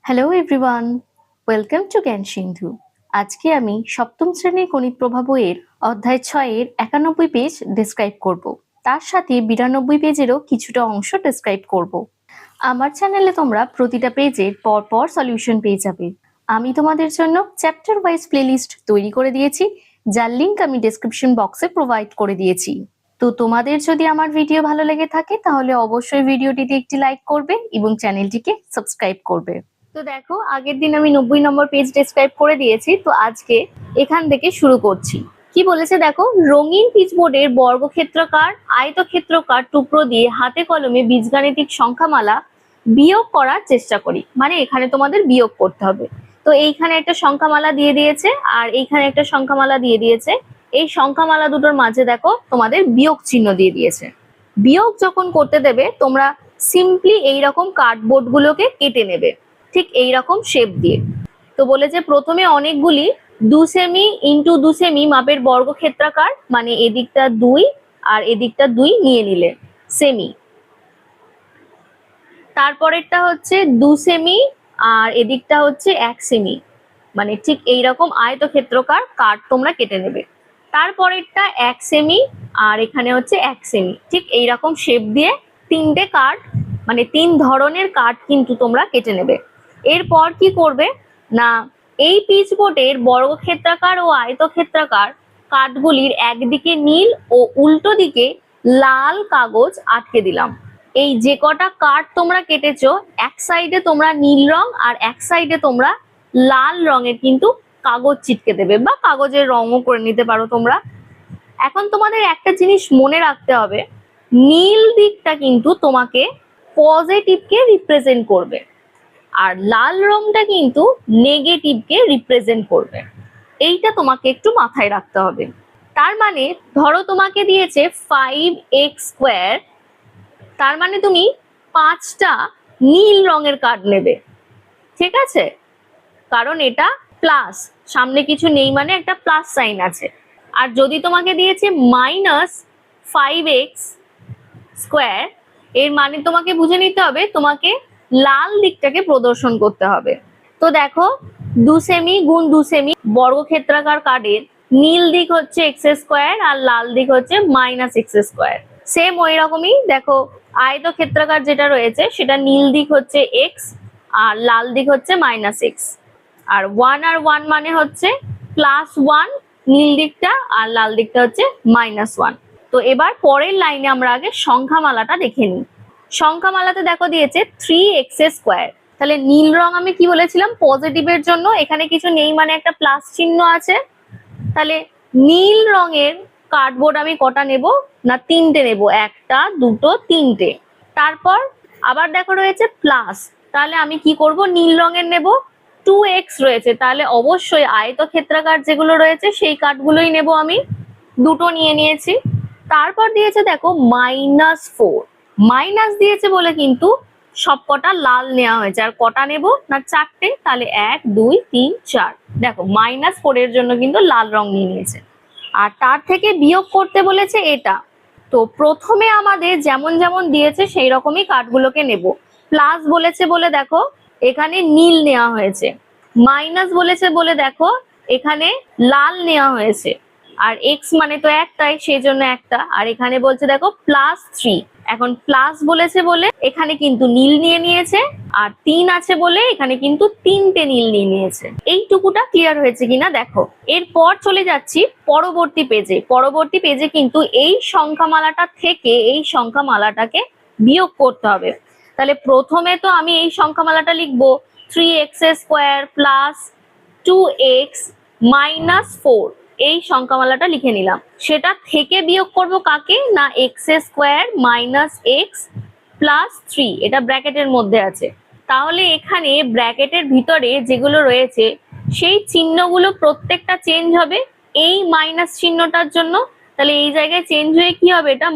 Hello everyone, welcome to জ্ঞান সিন্ধু। আজকে আমি সপ্তম শ্রেণীর গণিত প্রভা বইয়ের অধ্যায় 6-এর 91 পেজ ডিসক্রাইব করব। তার সাথে 92 পেজেরও কিছুটা অংশ ডিসক্রাইব করব। আমার চ্যানেলে তোমরা প্রতিটা পেজের পরপর সলিউশন পেয়ে যাবে। আমি তোমাদের জন্য চ্যাপ্টার ওয়াইজ প্লেলিস্ট তৈরি করে দিয়েছি, যার লিংক আমি ডেসক্রিপশন বক্সে প্রোভাইড করে দিয়েছি। তো তোমাদের যদি আমার ভিডিও ভালো লেগে থাকে তাহলে অবশ্যই ভিডিওটিতে একটি লাইক করবে এবং চ্যানেলটিকে সাবস্ক্রাইব করবে। তো দেখো, আগের দিন আমি 90 নম্বর পেজ ডেসক্রাইব করে দিয়েছি, তো আজকে এখান থেকে শুরু করছি। কি বলেছে দেখো, রঙিন পিচবোর্ডের বর্গক্ষেত্রাকার আয়তক্ষেত্রাকার টুকরো দিয়ে হাতে কলমে বীজগাণিতিক সংখ্যামালা বিয়োগ করার চেষ্টা করি। মানে এখানে তোমাদের বিয়োগ করতে হবে। তো এইখানে একটা সংখ্যামালা দিয়ে দিয়েছে আর এইখানে একটা সংখ্যামালা দিয়ে দিয়েছে। এই সংখ্যামালা দুটোর মাঝে দেখো তোমাদের বিয়োগ চিহ্ন দিয়ে দিয়েছে। বিয়োগ যখন করতে দেবে তোমরা সিম্পলি এইরকম কার্ডবোর্ড গুলোকে কেটে নেবে, ঠিক এইরকম শেপ দিয়ে। তো বলেছে প্রথমে অনেকগুলি 2 সেমি ইন্টু 2 সেমি মাপের বর্গক্ষেত্রাকার, মানে এদিকটা 2 আর এদিকটা 2 নিয়ে নিলে সেমি। তারপরেরটা হচ্ছে 2 সেমি আর এদিকটা হচ্ছে 1 সেমি, মানে ঠিক এইরকম আয়তক্ষেত্রাকার কার্ড তোমরা কেটে নেবে। তারপরেরটা 1 সেমি আর এখানে হচ্ছে 1 সেমি, ঠিক এইরকম শেপ দিয়ে তিনটে কার্ড, মানে 3 ধরনের কার্ড কিন্তু তোমরা কেটে নেবে। এরপর কি করবে না, এই পিচবোর্ডের বর্গক্ষেত্রাকার ও আয়তক্ষেত্রাকার কাঠগুলির একদিকে নীল ও উল্টো দিকে লাল কাগজ আটকে দিলাম। এই যে কটা কাঠ তোমরা কেটেছো, এক সাইডে তোমরা নীল রং আর এক সাইডে তোমরা লাল রঙের কিন্তু কাগজ চিটকে দেবে, বা কাগজের রঙও করে নিতে পারো তোমরা। এখন তোমাদের একটা জিনিস মনে রাখতে হবে, নীল দিকটা কিন্তু তোমাকে পজিটিভকে রিপ্রেজেন্ট করবে আর লাল রংটা কিন্তু নেগেটিভকে রিপ্রেজেন্ট করবে। এইটা তোমাকে একটু মাথায় রাখতে হবে। তার মানে ধরো তোমাকে দিয়েছে 5x স্কোয়ার, তার মানে তুমি 5টা নীল রঙের কার্ড নেবে, ঠিক আছে? কারণ এটা প্লাস, সামনে কিছু নেই মানে একটা প্লাস সাইন আছে। আর যদি তোমাকে দিয়েছে -5x স্কোয়ার, এর মানে তোমাকে বুঝে নিতে হবে তোমাকে লাল দিকটাকে প্রদর্শন করতে হবে। তো দেখো 2 সেমি গুণ 2 সেমি বর্গক্ষেত্রাকার কার্ডের নীল দিক হচ্ছে x স্কোয়ার আর লাল দিক হচ্ছে -x স্কোয়ার। সেম ওই রকমই দেখো আয়তক্ষেত্রাকার যেটা রয়েছে সেটা নীল দিক হচ্ছে x আর লাল দিক হচ্ছে -x। আর 1 আর 1 মানে হচ্ছে +1 নীল দিকটা আর লাল দিকটা হচ্ছে -1। তো এবার পরের লাইনে আমরা আগে সংখ্যামালাটা দেখে নিই। সংখ্যামালাতে দেখো দিয়েছে 3x স্কোয়ার। তাহলে নীল রং আমি কি বলেছিলাম পজিটিভের জন্য, এখানে কিছু নেই মানে একটা প্লাস চিহ্ন আছে। তাহলে নীল রঙের কার্ডবোর্ড আমি কটা নেব না, 3টে নেব, 1টা 2টো 3টে। তারপর আবার দেখো রয়েছে প্লাস, তাহলে আমি কি করব, নীল রঙের নেব। 2x রয়েছে, তাহলে অবশ্যই আয়তক্ষেত্রাকার যেগুলো রয়েছে সেই কার্ডগুলোই নেব আমি, 2টো নিয়ে নিয়েছি। তারপর দিয়েছে দেখো -4, মাইনাস দিয়েছে বলে কিন্তু সবকটা লাল নেওয়া হয়েছে। আর কটা নেব না, 4টে, তাহলে 1 2 3 4। দেখো -4 এর জন্য কিন্তু লাল রং নিয়ে নিয়েছে। আর তার থেকে বিয়োগ করতে বলেছে এটা। তো প্রথমে আমাদের যেমন যেমন দিয়েছে সেই রকমই কার্ডগুলোকে নেব। প্লাস বলেছে বলে দেখো এখানে নীল নেওয়া হয়েছে, মাইনাস বলেছে বলে দেখো এখানে লাল নেওয়া হয়েছে, আর এক্স মানে তো একটাই সেই জন্য একটা। আর এখানে বলছে দেখো +3, এখন প্লাস বলেছে বলে এখানে কিন্তু নীল নিয়ে নিয়েছে, আর 3 আছে বলে এখানে কিন্তু 3টে নীল নিয়ে নিয়েছে। এইটুকুটা ক্লিয়ার হয়েছে কিনা দেখো। এরপর চলে যাচ্ছি পরবর্তী পেজে। পরবর্তী পেজে কিন্তু এই সংখ্যামালাটা থেকে এই সংখ্যামালাটাকে বিয়োগ করতে হবে। তাহলে প্রথমে তো আমি এই সংখ্যামালাটা লিখবো 3x স্কোয়ার প্লাস 2x -4, এই সংখ্যামালাটা লিখে নিলাম। সেটা থেকে বিয়োগ করব কাকে না, x স্কোয়ার -x +3, এটা ব্র্যাকেটের মধ্যে আছে। তাহলে এখানে ব্র্যাকেটের ভিতরে যেগুলো রয়েছে সেই চিহ্নগুলো প্রত্যেকটা চেঞ্জ হবে এই মাইনাস চিহ্নটার জন্য। তাহলে এই জায়গায় চেঞ্জ হয়ে কি হবে, এটা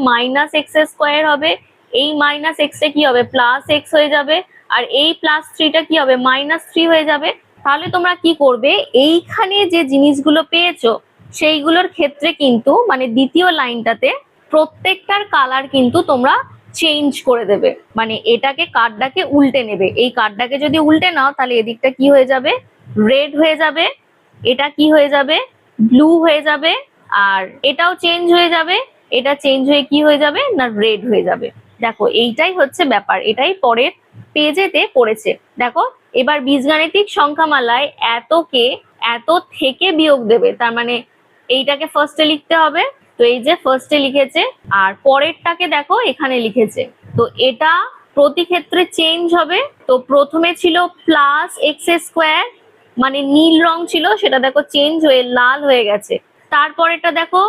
-x স্কোয়ার হবে, এই -x টা কি হবে +x হয়ে যাবে, আর এই +3টা কি হবে -3 হয়ে যাবে। তাহলে তোমরা কি করবে, এইখানে যে জিনিসগুলো পেয়েছো সেইগুলোর ক্ষেত্রে কিন্তু মানে দ্বিতীয় লাইনটাতে প্রত্যেকটার কালার কিন্তু তোমরা চেঞ্জ করে দেবে, মানে এটাকে কার্ডটাকে উল্টে নেবে। এই কার্ডটাকে যদি উল্টে নাও তাহলে এদিকটা কি হয়ে যাবে, রেড হয়ে যাবে, এটা কি হয়ে যাবে, ব্লু হয়ে যাবে, আর এটাও চেঞ্জ হয়ে যাবে, এটা চেঞ্জ হয়ে কি হয়ে যাবে না রেড হয়ে যাবে। দেখো এইটাই হচ্ছে ব্যাপার, এটাই পরের পেজেতে পড়েছে। দেখো এবার বীজগাণিতিক সংখ্যামালায় এতকে এত থেকে বিয়োগ দেবে, তার মানে এইটাকে ফার্স্টে লিখতে হবে। তো এই যে ফার্স্টে লিখেছে, আর পরেরটাকে দেখো এখানে লিখেছে। তো এটা প্রতি ক্ষেত্রে চেঞ্জ হবে। তো প্রথমে ছিল প্লাস এক্স স্কোয়ার, মানে নীল রং ছিল, সেটা দেখো চেঞ্জ হয়ে লাল হয়ে গেছে। তারপরেটা দেখো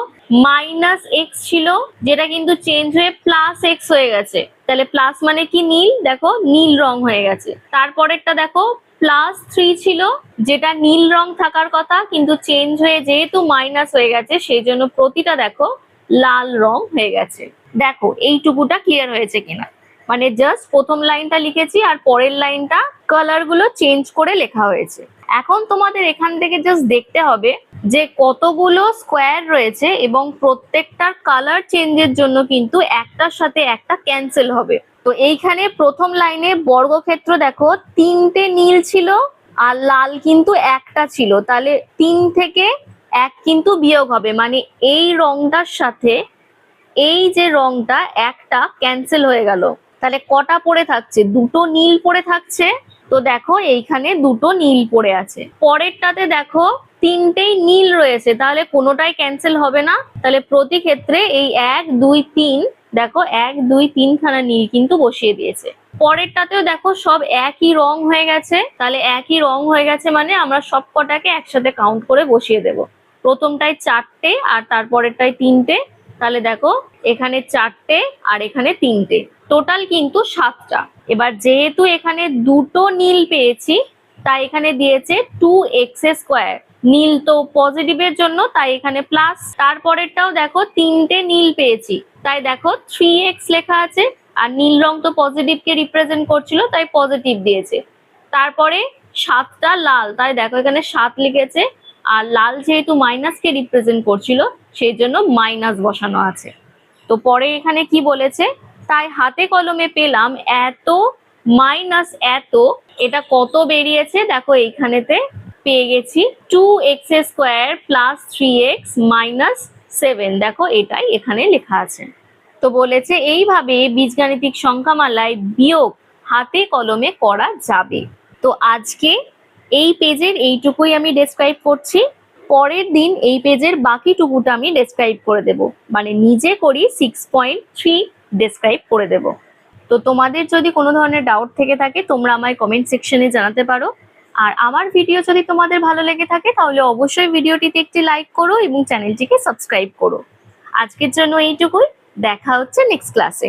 মাইনাস এক্স ছিল, যেটা কিন্তু চেঞ্জ হয়ে প্লাস এক্স হয়ে গেছে। তাহলে প্লাস মানে কি নীল, দেখো নীল রং হয়ে গেছে। তারপরেরটা দেখো প্লাস 3 ছিল, যেটা নীল রং থাকার কথা কিন্তু চেঞ্জ হয়ে যেহেতু মাইনাস হয়ে গেছে সেই জন্য প্রতিটা দেখো লাল রং হয়ে গেছে। দেখো এইটুকুটা ক্লিয়ার হয়েছে কিনা, মানে জাস্ট প্রথম লাইনটা লিখেছি আর পরের লাইনটা কালার গুলো চেঞ্জ করে লেখা হয়েছে। এখন তোমাদের এখান থেকে জাস্ট দেখতে হবে যে কতগুলো স্কোয়ার রয়েছে এবং প্রত্যেকটার কালার চেঞ্জের জন্য কিন্তু একটার সাথে একটা ক্যান্সেল হবে। তো এইখানে প্রথম লাইনে বর্গক্ষেত্র দেখো 3টে নীল ছিল আর লাল কিন্তু একটা ছিল, তাহলে 3 থেকে 1 কিন্তু বিয়োগ হবে, মানে এই রংটার সাথে এই যে রংটা একটা ক্যান্সেল হয়ে গেল। তাহলে কটা পড়ে থাকছে, দুটো নীল পড়ে থাকছে। তো দেখো এইখানে দুটো নীল পড়ে আছে। পরেরটাতে দেখো 3টেই নীল রয়েছে, তাহলে কোনোটাই ক্যান্সেল হবে না। তাহলে প্রতি ক্ষেত্রে এই 1 2 3 দেখো 1 2 3 খানা নীল কিন্তু বসিয়ে দিয়েছে। পরেরটাতেও দেখো সব একই রং হয়ে গেছে, তাহলে একই রং হয়ে গেছে মানে আমরা সব কটাকে একসাথে কাউন্ট করে বসিয়ে দেব। প্রথমটায় 4টে আর তারপরেরটায় 3টে, তাহলে দেখো এখানে 4টে আর এখানে 3টে, টোটাল কিন্তু 7টা। এবার যেহেতু এখানে দুটো নীল পেয়েছি তাই এখানে দিয়েছে 2x স্কোয়ার, নীল তো পজিটিভের জন্য তাই এখানে প্লাস। তারপরেরটাও দেখো 3টে নীল পেয়েছি তাই দেখো 3x লেখা আছে, আর নীল রং তো পজিটিভকে রিপ্রেজেন্ট করছিল তাই পজিটিভ দিয়েছে। তারপরে 7টা লাল, তাই দেখো এখানে 7 লিখেছে, আর লাল যেহেতু মাইনাসকে রিপ্রেজেন্ট করছিল সেই জন্য মাইনাস বসানো আছে। তো পরে এখানে কি বলেছে, তাই হাতে কলমে পেলাম এত মাইনাস এত, এটা কত বেরিয়েছে দেখো এইখানেতে পেয়ে গেছি 2x square plus 3x minus 7, দেখো এটাই এখানে লেখা আছে। তো বলেছে এইভাবে বীজগাণিতিক সংখ্যামালায় বিয়োগ হাতে কলমে করা যাবে। তো আজকে এই পেজের এইটুকুই আমি ডেসক্রাইব করছি, পরের দিন এই পেজের বাকিটুকুটা আমি ডেসক্রাইব করে দেব, মানে নিজে করি 6.3 ডেসক্রাইব করে দেব। তো তোমাদের যদি কোনো ধরনের ডাউট থেকে থাকে তোমরা আমায় কমেন্ট সেকশনে জানাতে পারো। আর আমার ভিডিও যদি তোমাদের ভালো লেগে থাকে তাহলে অবশ্যই ভিডিওটিতে একটি লাইক করো এবং চ্যানেলটিকে সাবস্ক্রাইব করো। আজকের জন্য এইটুকুই, দেখা হচ্ছে নেক্সট ক্লাসে।